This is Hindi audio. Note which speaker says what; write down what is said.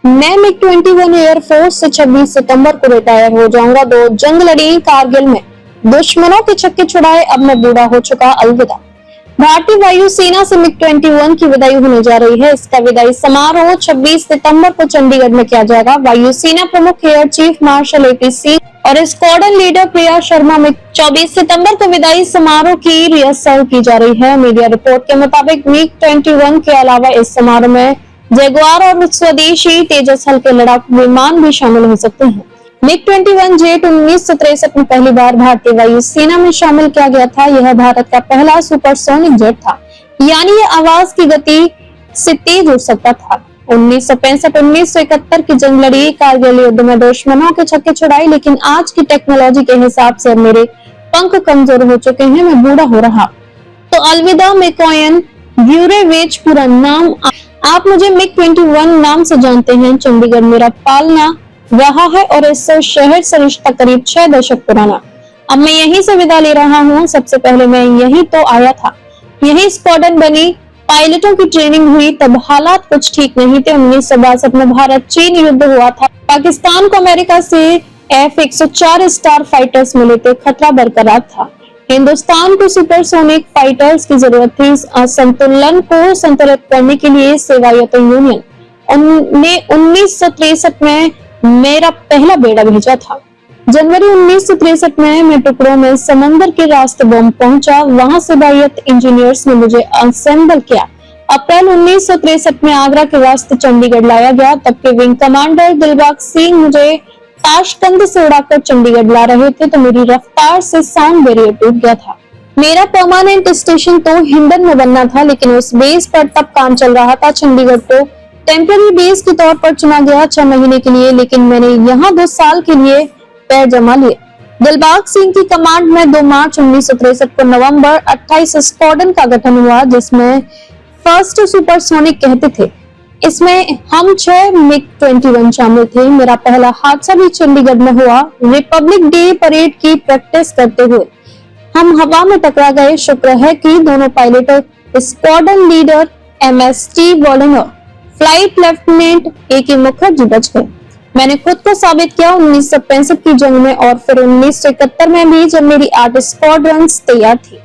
Speaker 1: मैं MiG-21 एयरफोर्स से 26 सितंबर को रिटायर हो जाऊंगा। 2 जंग लड़ी कारगिल में, दुश्मनों के छक्के छुड़ाए, अब मैं बूढ़ा हो चुका, अलविदा। भारतीय वायुसेना से MiG-21 की विदाई होने जा रही है। इसका विदाई समारोह 26 सितंबर को चंडीगढ़ में किया जाएगा। वायुसेना प्रमुख air chief marshal AP Singh और स्क्वाड्रन लीडर प्रिया शर्मा में 24 सितंबर को विदाई समारोह की रिहर्सल की जा रही है। मीडिया रिपोर्ट के मुताबिक MiG-21 के अलावा इस समारोह में जगुआर और स्वदेशी तेजस हल्के लड़ाकू विमान भी शामिल हो सकते हैं। MiG-21 जेट 1963 में पहली बार भारतीय वायुसेना में शामिल किया गया था। यह भारत का पहला सुपरसोनिक जेट था, यानी यह आवाज की गति से तेज उड़ सकता था। 1965-1971 की जंग लड़ी कारगिल युद्ध में दुश्मनों के छक्के छुड़ाए, लेकिन आज की टेक्नोलॉजी के हिसाब से मेरे पंख कमजोर हो चुके हैं, मैं बूढ़ा हो रहा। तो अलविदा मेकोयन ब्यूरेवेज पूरा नाम। आप मुझे MiG-21 नाम से जानते हैं। चंडीगढ़ मेरा पालना रहा है और इस शहर से रिश्ता करीब 6 दशक पुराना। अब मैं यहीं से विदा ले रहा हूँ। सबसे पहले मैं यहीं तो आया था, यही स्क्वाड्रन बनी, पायलटों की ट्रेनिंग हुई। तब हालात कुछ ठीक नहीं थे। 1962 में भारत चीन युद्ध हुआ था। पाकिस्तान को अमेरिका से F-104 स्टार फाइटर्स मिले थे। खतरा बरकरार था। हिंदुस्तान को सुपरसोनिक फाइटर्स की जरूरत थी। इस असंतुलन को संतुलित करने के लिए सेवायत यूनियन ने 1963 में मेरा पहला बेड़ा भेजा था। जनवरी 1963 में मैं टुकड़ों में समंदर के रास्ते बम पहुंचा। वहां सेवायत इंजीनियर्स ने मुझे असेंबल किया। अप्रैल 1963 में आगरा के रास्ते चंडीगढ़ लाया गया। तब के विंग कमांडर दिलबाग सिंह मुझे ताशकंद से उड़ाकर चंडीगढ़ ला रहे थे, तो मेरी रफ्तार से साउंड बैरियर टूट गया था। मेरा परमानेंट स्टेशन तो हिंडन में बनना था, लेकिन उस बेस पर तब काम चल रहा था। चंडीगढ़ को टेम्पररी बेस के तौर पर चुना गया 6 महीने के लिए, लेकिन मैंने यहाँ 2 साल के लिए पैर जमा लिए। दिलबाग सिंह की कमांड में 2 मार्च 1963 को नवंबर 28 स्क्वाड्रन का गठन हुआ, जिसमें फर्स्ट सुपरसोनिक कहते थे। इसमें हम 6 MiG-21 शामिल थे। मेरा पहला हादसा भी चंडीगढ़ में हुआ। रिपब्लिक डे परेड की प्रैक्टिस करते हुए हम हवा में टकरा गए। शुक्र है कि दोनों pilot, squadron leader MS-T Wollner, flight lieutenant AK Mukherjee बच गए। मैंने खुद को साबित किया 1965 की जंग में और फिर 1971 में भी, जब मेरी 8 स्क्वाड्रन्स तैयार थी।